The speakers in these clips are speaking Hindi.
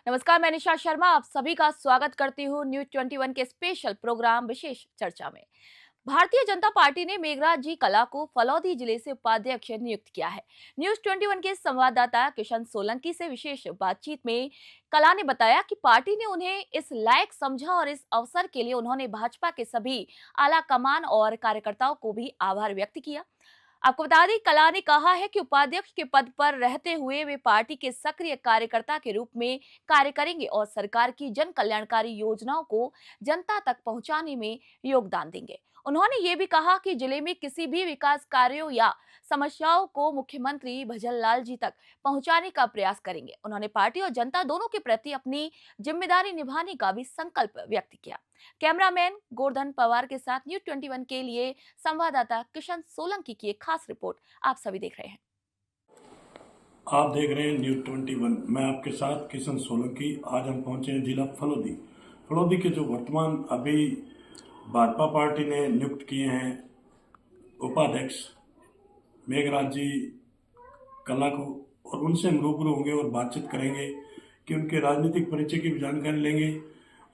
नमस्कार, मैं निशा शर्मा आप सभी का स्वागत करती हूँ न्यूज 21 के स्पेशल प्रोग्राम विशेष चर्चा में। भारतीय जनता पार्टी ने मेघराज जी कला को फलौदी जिले से उपाध्यक्ष नियुक्त किया है। न्यूज 21 के संवाददाता किशन सोलंकी से विशेष बातचीत में कला ने बताया कि पार्टी ने उन्हें इस लायक समझा और इस अवसर के लिए उन्होंने भाजपा के सभी आला कमान और कार्यकर्ताओं को भी आभार व्यक्त किया। आपको बता दें, कला ने कहा है कि उपाध्यक्ष के पद पर रहते हुए वे पार्टी के सक्रिय कार्यकर्ता के रूप में कार्य करेंगे और सरकार की जन कल्याणकारी योजनाओं को जनता तक पहुंचाने में योगदान देंगे। उन्होंने ये भी कहा कि जिले में किसी भी विकास कार्यों या समस्याओं को मुख्यमंत्री भजनलाल जी तक पहुंचाने का प्रयास करेंगे। उन्होंने पार्टी और जनता दोनों के प्रति अपनी जिम्मेदारी निभाने का भी संकल्प व्यक्त किया। कैमरामैन गोवर्धन पवार के साथ न्यूज 21 के लिए संवाददाता किशन सोलंकी की एक खास रिपोर्ट आप सभी देख रहे हैं। आप देख रहे हैं न्यूज 21। मैं आपके साथ किशन सोलंकी। आज हम पहुंचे हैं जिला फलोदी। फलोदी के जो वर्तमान अभी भाजपा पार्टी ने नियुक्त किए हैं उपाध्यक्ष मेघराज जी कला को, और उनसे हम रूबरू होंगे और बातचीत करेंगे कि उनके राजनीतिक परिचय की भी जानकारी लेंगे।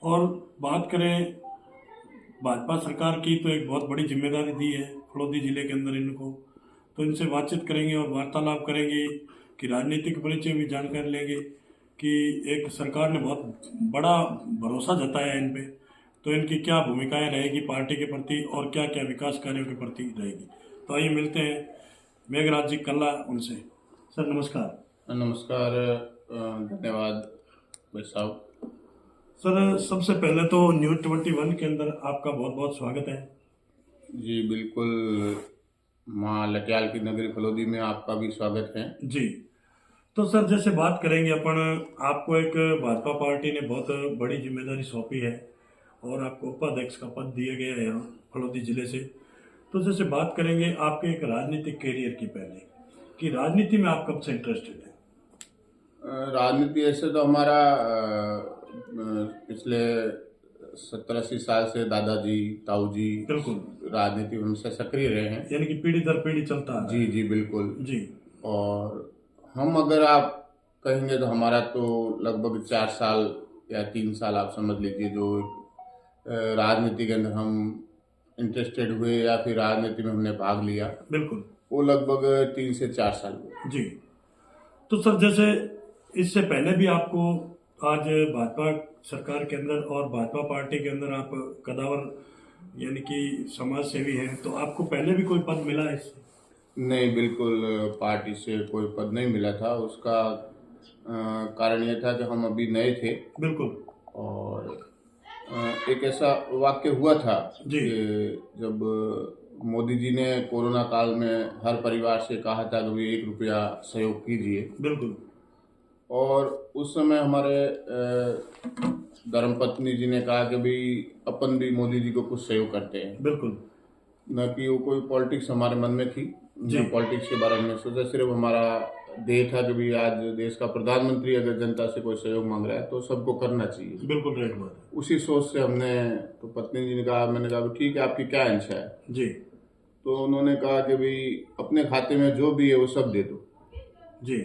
और बात करें भाजपा सरकार की, तो एक बहुत बड़ी जिम्मेदारी दी है फलोदी जिले के अंदर इनको, तो इनसे बातचीत करेंगे और वार्तालाप करेंगे कि राजनीतिक परिचय भी जानकारी लेंगे कि एक सरकार ने बहुत बड़ा भरोसा जताया है इन पे, तो इनकी क्या भूमिकाएं रहेगी पार्टी के प्रति और क्या क्या विकास कार्यों के प्रति रहेगी। तो आइए मिलते हैं मेघराज जी कल्ला उनसे। सर नमस्कार। नमस्कार, धन्यवाद भाई साहब। सर सबसे पहले तो न्यूज 21 के अंदर आपका बहुत बहुत स्वागत है। जी बिल्कुल, माँ लट्याल की नगरी फलोदी में आपका भी स्वागत है। जी तो सर जैसे बात करेंगे अपन, आपको एक भाजपा पार्टी ने बहुत बड़ी जिम्मेदारी सौंपी है और आपको उपाध्यक्ष का पद दिया गया है यहाँ फलोदी जिले से। तो जैसे बात करेंगे आपके एक राजनीतिक कैरियर की, पहले कि राजनीति में आप कब से इंटरेस्टेड है? राजनीति ऐसे तो हमारा पिछले 70-80 साल से दादाजी ताऊजी बिल्कुल राजनीति में हमेशा सक्रिय रहे हैं, यानी कि पीढ़ी दर पीढ़ी चलता है। जी जी बिल्कुल जी। और हम अगर आप कहेंगे तो हमारा तो लगभग 4 साल या 3 साल आप समझ लीजिए जो राजनीति के अंदर हम इंटरेस्टेड हुए या फिर राजनीति में हमने भाग लिया, बिल्कुल वो लगभग 3 से 4 साल हुए। जी। तो सर जैसे इससे पहले भी आपको आज भाजपा सरकार के अंदर और भाजपा पार्टी के अंदर आप कदावर यानी कि समाज सेवी हैं, तो आपको पहले भी कोई पद मिला है इससे? नहीं, बिल्कुल पार्टी से कोई पद नहीं मिला था। उसका कारण ये था कि हम अभी नए थे। बिल्कुल। और एक ऐसा वाक्य हुआ था जी। कि जब मोदी जी ने कोरोना काल में हर परिवार से कहा था कि भी 1 रुपया सहयोग कीजिए, बिल्कुल। और उस समय हमारे धर्मपत्नी जी ने कहा कि भी अपन भी मोदी जी को कुछ सहयोग करते हैं। बिल्कुल। न कि वो कोई पॉलिटिक्स हमारे मन में थी, जी। न पॉलिटिक्स के बारे में सोचा, सिर्फ हमारा ध्येय था कि भी आज देश का प्रधानमंत्री अगर जनता से कोई सहयोग मांग रहा है तो सबको करना चाहिए। बिल्कुल राइट बात है। उसी सोच से हमने, तो पत्नी जी ने कहा, मैंने कहा ठीक है आपकी क्या इच्छा है? जी। तो उन्होंने कहा कि भाई अपने खाते में जो भी है वो सब दे दो। जी।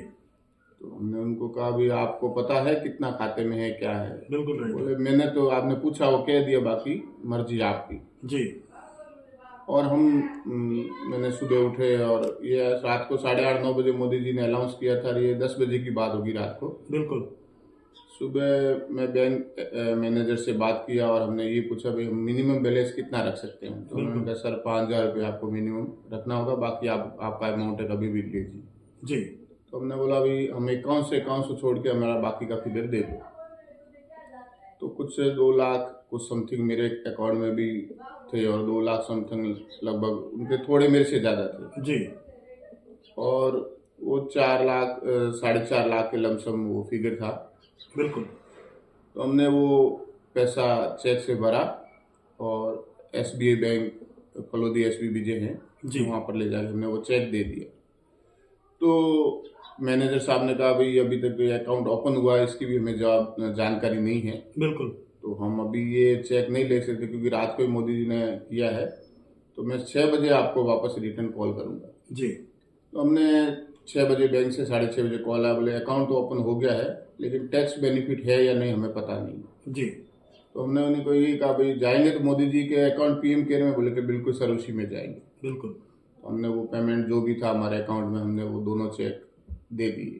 तो हमने उनको कहा भी आपको पता है कितना खाते में है, क्या है? बिल्कुल राइट। बोले मैंने तो, आपने पूछा वो कह दिया, बाकी मर्जी आपकी। जी। और हम मैंने सुबह उठे और ये रात को 8:30-9 बजे मोदी जी ने अनाउंस किया था, ये 10 बजे की बात होगी रात को। बिल्कुल। सुबह मैं बैंक मैनेजर से बात किया और हमने ये पूछा भाई हम मिनिमम बैलेंस कितना रख सकते हैं? तो उन्होंने कहा सर 5,000 रुपये आपको मिनिमम रखना होगा, बाकी आपका अमाउंट है कभी भी लीजिए। जी। तो हमने बोला भाई हम अकाउंट से छोड़ के हमारा बाकी का फिगर दे दो। तो कुछ 2 लाख कुछ समथिंग मेरे अकाउंट में भी थे और 2 लाख समथिंग लगभग उनके थोड़े मेरे से ज़्यादा थे। जी। और वो 4 लाख 4.5 लाख के लमसम वो फिगर था। बिल्कुल। तो हमने वो पैसा चेक से भरा और SBI बैंक फलोदी SBBJ हैं जी, वहाँ पर ले जाके हमने वो चेक दे दिया। तो मैनेजर साहब ने कहा भाई अभी तक ये अकाउंट ओपन हुआ है, इसकी भी हमें जानकारी नहीं है। बिल्कुल। तो हम अभी ये चेक नहीं ले सकते क्योंकि रात को ही मोदी जी ने किया है, तो मैं 6 बजे आपको वापस रिटर्न कॉल करूँगा। जी। तो हमने 6 बजे बैंक से 6:30 बजे कॉल आया, बोले अकाउंट तो ओपन हो गया है लेकिन टैक्स बेनिफिट है या नहीं हमें पता नहीं। जी। तो हमने उन्हीं को यही कहा भाई जाएंगे तो मोदी जी के अकाउंट पीएम केयर में, बोले कि बिल्कुल सर उसी में जाएंगे। बिल्कुल। तो हमने वो पेमेंट जो भी था हमारे अकाउंट में, हमने वो दोनों चेक दे दिए।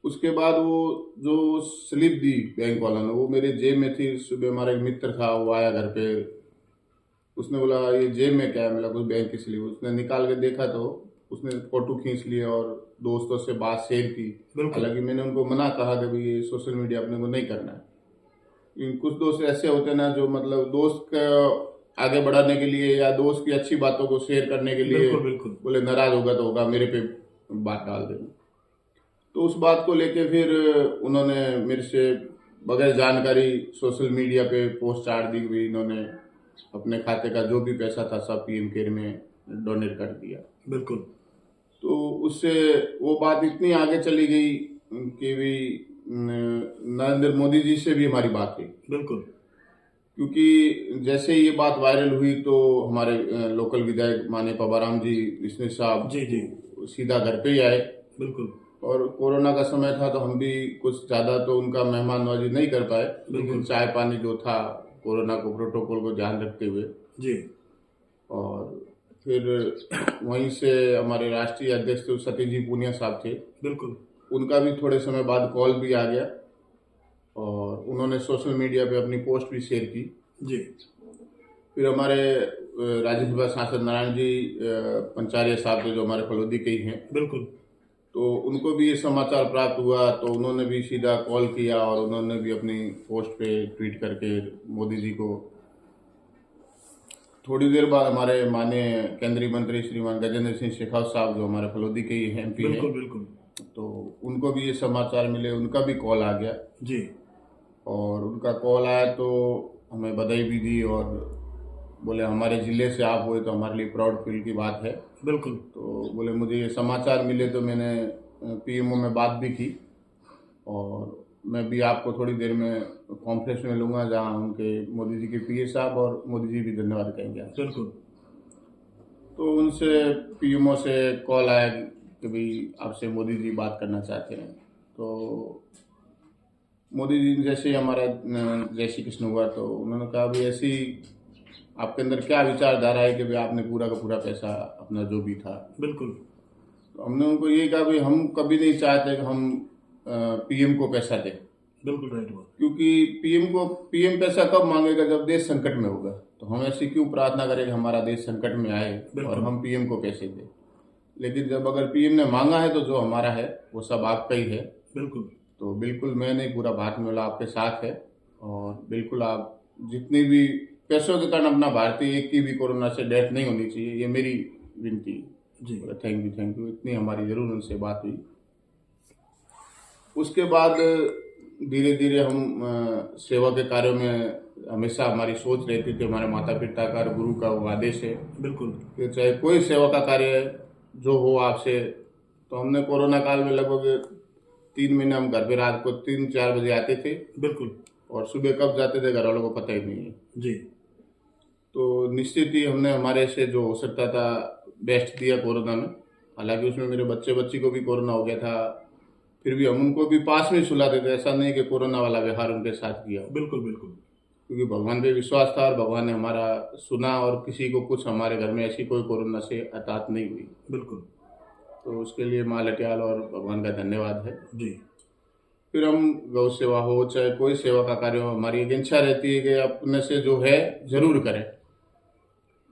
उसके बाद वो जो स्लिप दी बैंक वाला ने, वो मेरे जेब में थी। सुबह हमारा एक मित्र था, वो आया घर पे, उसने बोला ये जेब में क्या है, मतलब कुछ बैंक की स्लिप। उसने निकाल के देखा तो उसने फोटो खींच लिया और दोस्तों से बात शेयर की। हालांकि मैंने उनको मना कहा कि भाई ये सोशल मीडिया अपने को नहीं करना है। लेकिन कुछ दोस्त ऐसे होते हैं ना जो मतलब दोस्त का आगे बढ़ाने के लिए या दोस्त की अच्छी बातों को शेयर करने के लिए बिल्कुल बिल्कुल। बोले नाराज होगा तो होगा, मेरे पे बात डाल देना। तो उस बात को लेके फिर उन्होंने मेरे से बगैर जानकारी सोशल मीडिया पे पोस्ट चार दी हुई, इन्होंने अपने खाते का जो भी पैसा था सब पीएम केयर में डोनेट कर दिया। बिल्कुल। तो उससे वो बात इतनी आगे चली गई कि भी नरेंद्र मोदी जी से भी हमारी बात हुई। बिल्कुल। क्योंकि जैसे ये बात वायरल हुई तो हमारे लोकल विधायक माननीय पबाराम जी बिश्नोई साहब जी जी सीधा घर पे ही आए। बिल्कुल। और कोरोना का समय था तो हम भी कुछ ज़्यादा तो उनका मेहमान नवाजी नहीं कर पाए, लेकिन चाय पानी जो था कोरोना को प्रोटोकॉल को ध्यान रखते हुए जी। और फिर वहीं से हमारे राष्ट्रीय अध्यक्ष तो सतीश जी पूनिया साहब थे, बिल्कुल। उनका भी थोड़े समय बाद कॉल भी आ गया और उन्होंने सोशल मीडिया पे अपनी पोस्ट भी शेयर की। जी। फिर हमारे राज्यसभा सांसद नारायण जी पंचारिया साहब थे जो हमारे फलोदी के ही हैं, बिल्कुल। तो उनको भी ये समाचार प्राप्त हुआ तो उन्होंने भी सीधा कॉल किया और उन्होंने भी अपनी पोस्ट पे ट्वीट करके मोदी जी को। थोड़ी देर बाद हमारे माननीय केंद्रीय मंत्री श्रीमान गजेंद्र सिंह शेखावत साहब जो हमारे फलोदी के ही एमपी हैं, बिल्कुल बिल्कुल, तो उनको भी ये समाचार मिले, उनका भी कॉल आ गया जी। और उनका कॉल आया तो हमें बधाई भी दी और बोले हमारे ज़िले से आप हुए तो हमारे लिए प्राउड फील की बात है। बिल्कुल। तो बोले मुझे ये समाचार मिले तो मैंने पीएमओ में बात भी की और मैं भी आपको थोड़ी देर में कॉन्फ्रेंस में लूँगा जहाँ उनके मोदी जी के पीए साहब और मोदी जी भी धन्यवाद कहेंगे। बिल्कुल। तो उनसे पीएमओ से कॉल आया कि भाई आपसे मोदी जी बात करना चाहते हैं। तो मोदी जी जैसे ही हमारा जय श्री कृष्ण हुआ तो उन्होंने कहा भाई ऐसी आपके अंदर क्या विचारधारा है कि भाई आपने पूरा का पूरा पैसा अपना जो भी था। बिल्कुल। तो हमने उनको ये कहा भाई हम कभी नहीं चाहते कि हम पीएम को पैसा दें। बिल्कुल राइट बात। क्योंकि पीएम पैसा कब मांगेगा जब देश संकट में होगा, तो हम ऐसी क्यों प्रार्थना करें कि हमारा देश संकट में आए और हम पीएम को पैसे दें। लेकिन जब अगर पीएम ने मांगा है तो जो हमारा है वो सब आपका ही है। बिल्कुल। तो बिल्कुल मैं नहीं, पूरा भारत में आपके साथ है और बिल्कुल आप जितनी भी पैसों के कारण अपना भारतीय एक की भी कोरोना से डेथ नहीं होनी चाहिए, ये मेरी विनती जी। Thank you. इतनी हमारी जरूर उनसे बात हुई। उसके बाद धीरे धीरे हम सेवा के कार्यों में हमेशा हमारी सोच रहती थी, हमारे माता पिता का और गुरु का वो आदेश है बिल्कुल कि चाहे कोई सेवा का कार्य जो हो आपसे। तो हमने कोरोना काल में लगभग 3 महीने हम घर पे रात को 3-4 बजे आते थे। बिल्कुल। और सुबह कब जाते थे घर वालों को पता ही नहीं है। जी। तो निश्चित ही हमने हमारे से जो हो सकता था बेस्ट दिया कोरोना में। हालांकि उसमें मेरे बच्ची को भी कोरोना हो गया था, फिर भी हम उनको भी पास में सुलाते थे। ऐसा नहीं कि कोरोना वाला व्यवहार उनके साथ किया। बिल्कुल बिल्कुल। क्योंकि भगवान पे विश्वास था और भगवान ने हमारा सुना और किसी को कुछ हमारे घर में ऐसी कोई कोरोना से हताहत नहीं हुई। बिल्कुल। तो उसके लिए माँ लटियाल और भगवान का धन्यवाद है। जी। फिर हम गौ सेवा हो चाहे कोई सेवा का कार्य हो, हमारी एक इच्छा रहती है कि अपने से जो है जरूर करें।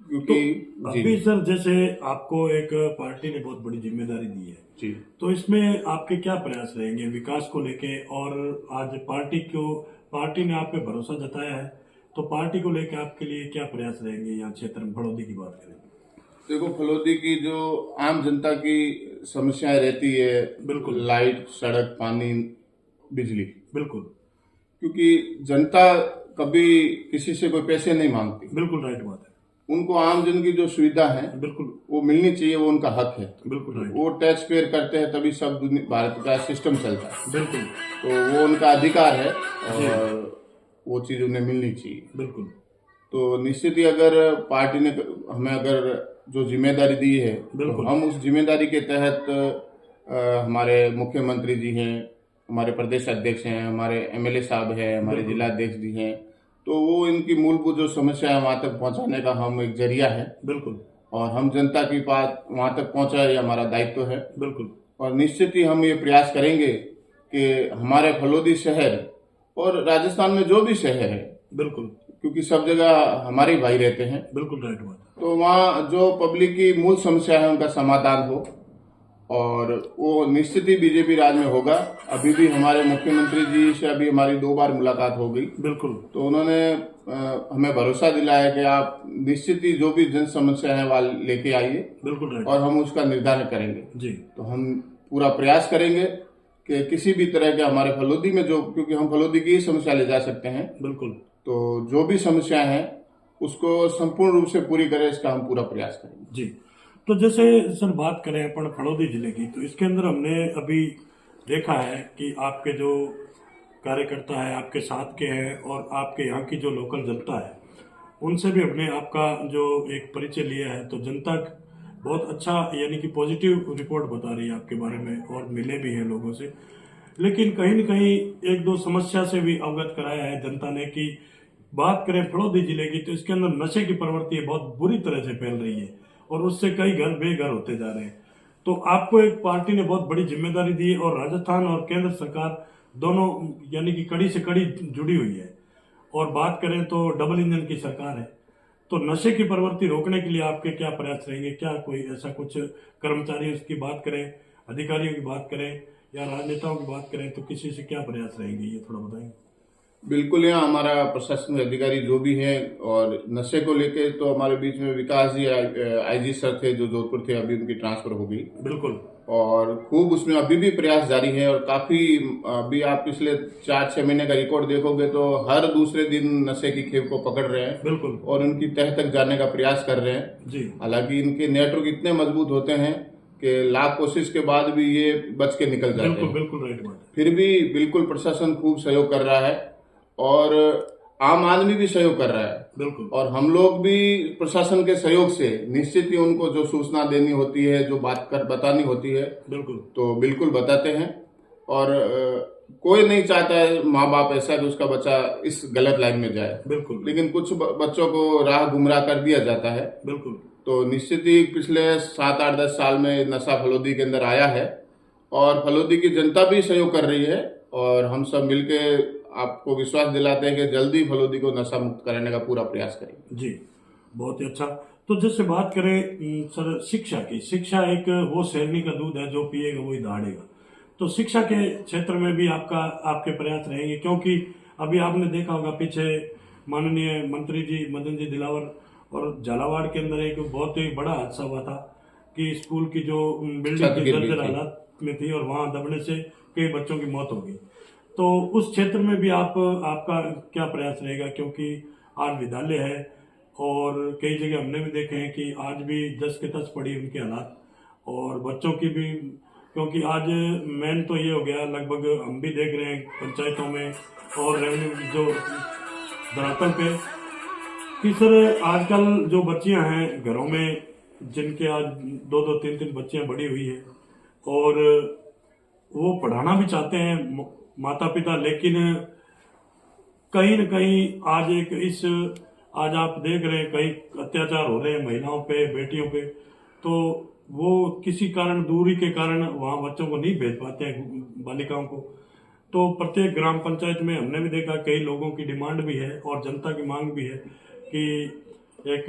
क्योंकि तो अभी सर जैसे आपको एक पार्टी ने बहुत बड़ी जिम्मेदारी दी है जी, तो इसमें आपके क्या प्रयास रहेंगे विकास को लेके, और आज पार्टी ने आप पे भरोसा जताया है तो पार्टी को लेकर आपके लिए क्या प्रयास रहेंगे यहाँ क्षेत्र में, फलोदी की बात करें? देखो फलोदी की जो आम जनता की समस्याएं रहती है, बिल्कुल, लाइट, सड़क, पानी, बिजली। बिल्कुल। क्योंकि जनता कभी किसी से कोई पैसे नहीं मांगती। बिल्कुल राइट बात है। उनको आम जन की जो सुविधा है बिल्कुल वो मिलनी चाहिए, वो उनका हक है। बिल्कुल राइट। वो टैक्स पेयर करते हैं तभी सब भारत का सिस्टम चलता है। बिल्कुल। तो वो उनका अधिकार है और वो चीज़ उन्हें मिलनी चाहिए। बिल्कुल। तो निश्चित ही अगर पार्टी ने हमें अगर जो जिम्मेदारी दी है, तो बिल्कुल। हम उस जिम्मेदारी के तहत हमारे मुख्यमंत्री जी हैं, हमारे प्रदेश अध्यक्ष हैं, हमारे एमएलए साहब हैं, हमारे बिल्कुल। जिला अध्यक्ष जी हैं, तो वो इनकी मूलभूत जो समस्या है वहाँ तक पहुँचाने का हम एक जरिया है, बिल्कुल। और हम जनता की बात वहाँ तक पहुँचाए ये हमारा दायित्व है। बिल्कुल। और निश्चित ही हम ये प्रयास करेंगे कि हमारे फलोदी शहर और राजस्थान में जो भी शहर है, बिल्कुल। क्योंकि सब जगह हमारे भाई रहते हैं, बिल्कुल राइट बात है। तो वहाँ जो पब्लिक की मूल समस्या है उनका समाधान हो, और वो निश्चित ही बीजेपी राज में होगा। अभी भी हमारे मुख्यमंत्री जी से अभी हमारी 2 बार मुलाकात हो गई, बिल्कुल। तो उन्होंने हमें भरोसा दिलाया कि आप निश्चित ही जो भी जन समस्या है वह लेके आइए, बिल्कुल राइट। और हम उसका निर्धारण करेंगे। जी। तो हम पूरा प्रयास करेंगे कि किसी भी तरह के हमारे फलोदी में जो, क्योंकि हम फलोदी की ही समस्या ले जा सकते हैं, बिल्कुल। तो जो भी समस्या है उसको संपूर्ण रूप से पूरी करें, इसका हम पूरा प्रयास करेंगे। जी। तो जैसे सर बात करें अपन फलोदी जिले की, तो इसके अंदर हमने अभी देखा है कि आपके जो कार्यकर्ता है आपके साथ के हैं, और आपके यहाँ की जो लोकल जनता है उनसे भी हमने आपका जो एक परिचय लिया है, तो जनता बहुत अच्छा यानी कि पॉजिटिव रिपोर्ट बता रही है आपके बारे में, और मिले भी हैं लोगों से। लेकिन कहीं न कहीं 1-2 समस्या से भी अवगत कराया है जनता ने कि बात करें फलोदी जिले की, तो इसके अंदर नशे की प्रवृत्ति बहुत बुरी तरह से फैल रही है, और उससे कई घर बेघर होते जा रहे हैं। तो आपको एक पार्टी ने बहुत बड़ी जिम्मेदारी दी है, और राजस्थान और केंद्र सरकार दोनों यानी कि कड़ी से कड़ी जुड़ी हुई है, और बात करें तो डबल इंजन की सरकार है। तो नशे की प्रवृत्ति रोकने के लिए आपके क्या प्रयास रहेंगे? क्या कोई ऐसा कुछ कर्मचारी की बात करें, अधिकारियों की बात करें, या राजनेताओं की बात करें, तो किसी से क्या प्रयास रहेंगे, ये थोड़ा बताएंगे? बिल्कुल, यहाँ हमारा प्रशासनिक अधिकारी जो भी हैं, और नशे को लेके तो हमारे बीच में विकास जी आईजी सर थे जो जोधपुर थे, अभी उनकी ट्रांसफर हो गई, बिल्कुल। और खूब उसमें अभी भी प्रयास जारी है, और काफी अभी आप पिछले 4-6 महीने का रिकॉर्ड देखोगे तो हर दूसरे दिन नशे की खेप को पकड़ रहे हैं, बिल्कुल। और उनकी तह तक जाने का प्रयास कर रहे हैं जी। हालांकि इनके नेटवर्क इतने मजबूत होते हैं कि लाख कोशिश के बाद भी ये बच के निकल जाते बिल्कुल हैं। बिल्कुल राइट बात है। फिर भी बिल्कुल प्रशासन खूब सहयोग कर रहा है, और आम आदमी भी सहयोग कर रहा है, बिल्कुल। और हम लोग भी प्रशासन के सहयोग से निश्चित ही उनको जो सूचना देनी होती है, जो बात कर बतानी होती है, बिल्कुल। तो बिल्कुल बताते हैं। और कोई नहीं चाहता है माँ बाप ऐसा कि उसका बच्चा इस गलत लाइन में जाए, बिल्कुल। लेकिन कुछ बच्चों को राह गुमराह कर दिया जाता है। बिल्कुल। तो निश्चित ही पिछले 7-8-10 साल में नशा फलोदी के अंदर आया है, और फलोदी की जनता भी सहयोग कर रही है, और हम सब मिलके आपको विश्वास दिलाते हैं कि जल्दी फलोदी को नशा मुक्त कराने का पूरा प्रयास करेंगे। जी, बहुत ही अच्छा। तो जैसे बात करें सर शिक्षा की, शिक्षा एक वो शेरनी का दूध है, जो पिएगा वही दहाड़ेगा। तो शिक्षा के क्षेत्र में भी आपके प्रयास रहेंगे, क्योंकि अभी आपने देखा होगा पीछे माननीय मंत्री जी मदन जी दिलावर और झालावाड़ के अंदर एक बहुत ही बड़ा हादसा हुआ था कि स्कूल की जो बिल्डिंग की जर्जर हालत में थी, और वहां दबने से कई बच्चों की मौत हो गई। तो उस क्षेत्र में भी आपका क्या प्रयास रहेगा? क्योंकि आज विद्यालय है, और कई जगह हमने भी देखे हैं कि आज भी 10 के 10 पड़ी उनके हालात, और बच्चों की भी, क्योंकि आज मेन तो ये हो गया, लगभग हम भी देख रहे हैं पंचायतों में और रेवेन्यू जो धरातल पे, कि सर आजकल जो बच्चियां हैं घरों में, जिनके आज 2-2, 3-3 बच्चियां बड़ी हुई है, और वो पढ़ाना भी चाहते हैं माता पिता, लेकिन कहीं न कहीं आज आप देख रहे हैं कई अत्याचार हो रहे हैं महिलाओं पे, बेटियों पे, तो वो किसी कारण, दूरी के कारण वहाँ बच्चों को नहीं भेज पाते हैं, बालिकाओं को। तो प्रत्येक ग्राम पंचायत में हमने भी देखा कई लोगों की डिमांड भी है और जनता की मांग भी है कि एक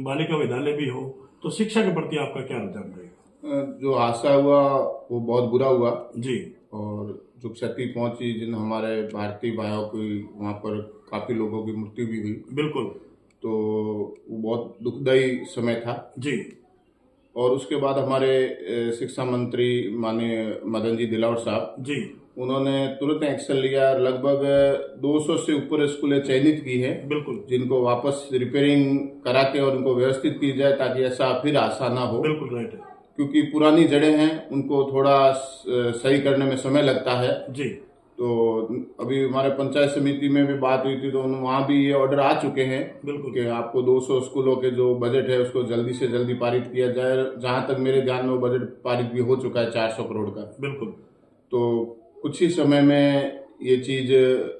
बालिका विद्यालय भी हो। तो शिक्षा के प्रति आपका क्या रुझान रहेगा? जो हादसा हुआ वो बहुत बुरा हुआ जी, और जो क्षति पहुंची, जिन हमारे भारतीय भाइयों की वहाँ पर काफी लोगों की मृत्यु भी हुई, बिल्कुल, तो वो बहुत दुखदायी समय था जी, और उसके बाद हमारे शिक्षा मंत्री माननीय मदन जी दिलावर साहब जी, उन्होंने तुरंत एक्शन लिया। लगभग 200 से ऊपर स्कूलें चयनित की है, बिल्कुल, जिनको वापस रिपेयरिंग करा के और उनको व्यवस्थित की जाए ताकि ऐसा फिर हादसा ना हो, बिल्कुल राइट है, क्योंकि पुरानी जड़ें हैं, उनको थोड़ा सही करने में समय लगता है। जी, तो अभी हमारे पंचायत समिति में भी बात हुई थी, तो वहाँ भी ये ऑर्डर आ चुके हैं बिल्कुल कि आपको 200 स्कूलों के जो बजट है उसको जल्दी से जल्दी पारित किया जाए। जहाँ तक मेरे ध्यान में वो बजट पारित भी हो चुका है 400 करोड़ का। बिल्कुल। तो कुछ ही समय में ये चीज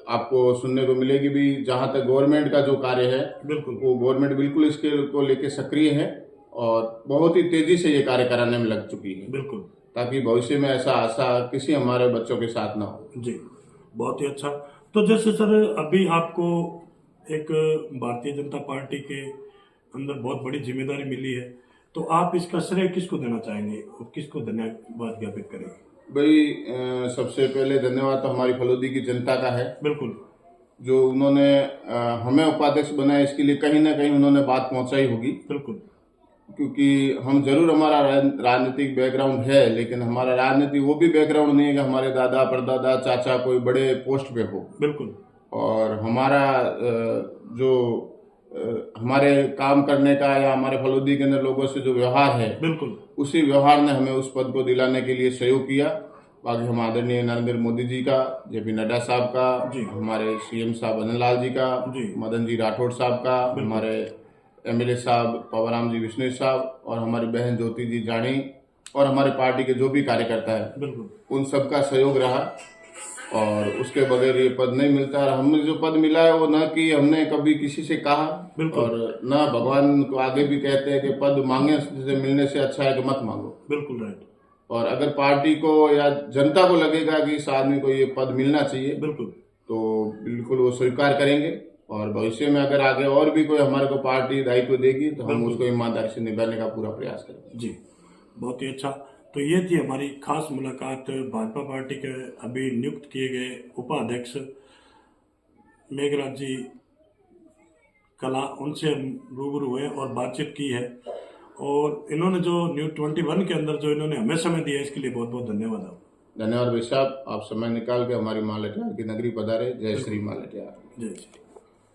आपको सुनने को मिलेगी भी। जहाँ तक गवर्नमेंट का जो कार्य है बिल्कुल वो गवर्नमेंट बिल्कुल इसके को लेके सक्रिय है और बहुत ही तेजी से ये कार्य कराने में लग चुकी है, बिल्कुल, ताकि भविष्य में ऐसा किसी हमारे बच्चों के साथ ना हो। जी बहुत ही अच्छा। तो जैसे सर अभी आपको एक भारतीय जनता पार्टी के अंदर बहुत बड़ी जिम्मेदारी मिली है, तो आप इसका श्रेय किसको देना चाहेंगे और किसको धन्यवाद ज्ञापित करेंगे? भाई सबसे पहले धन्यवाद तो हमारी फलोदी की जनता का है, बिल्कुल, जो उन्होंने हमें उपाध्यक्ष बनाया। इसके लिए कहीं ना कहीं उन्होंने बात पहुंचाई होगी, बिल्कुल, क्योंकि हम जरूर हमारा राजनीतिक बैकग्राउंड है, लेकिन हमारा राजनीति वो भी बैकग्राउंड नहीं है कि हमारे दादा परदादा चाचा कोई बड़े पोस्ट पे हो। बिल्कुल, और हमारा जो हमारे काम करने का या हमारे फलोदी के अंदर लोगों से जो व्यवहार है, बिल्कुल, उसी व्यवहार ने हमें उस पद को दिलाने के लिए सहयोग किया। बाकी हम आदरणीय नरेंद्र मोदी जी का, जेपी नड्डा साहब का, जी। हमारे सीएम साहब अनिल लाल जी का, जी। मदन जी राठौड़ साहब का, हमारे एमएलए साहब पवराम जी विष्णु साहब और हमारी बहन ज्योति जी जानी और हमारे पार्टी के जो भी कार्यकर्ता है, बिल्कुल, उन सबका सहयोग रहा। और उसके बगैर ये पद नहीं मिलता। और हमें जो पद मिला है वो न कि हमने कभी किसी से कहा और न भगवान को आगे भी कहते हैं कि पद मांगे से मिलने से अच्छा है कि मत मांगो। बिल्कुल राइट। और अगर पार्टी को या जनता को लगेगा कि इस आदमी को ये पद मिलना चाहिए, बिल्कुल, तो बिल्कुल वो स्वीकार करेंगे। और भविष्य में अगर आगे और भी कोई हमारे को पार्टी दायित्व देगी तो हम उसको ईमानदारी से निभाने का पूरा प्रयास करेंगे। जी बहुत ही अच्छा। तो ये थी हमारी खास मुलाकात भाजपा पार्टी के अभी नियुक्त किए गए उपाध्यक्ष मेघराज जी कला, उनसे हम रूबरू हुए और बातचीत की है। और इन्होंने जो न्यूज़ 21 के अंदर जो इन्होंने हमें समय दिया इसके लिए बहुत बहुत धन्यवाद आपको। धन्यवाद भाई साहब, आप समय निकाल के हमारी माँ लटियार की नगरी पधारे। जय श्री माँ लटियार। जय श्री।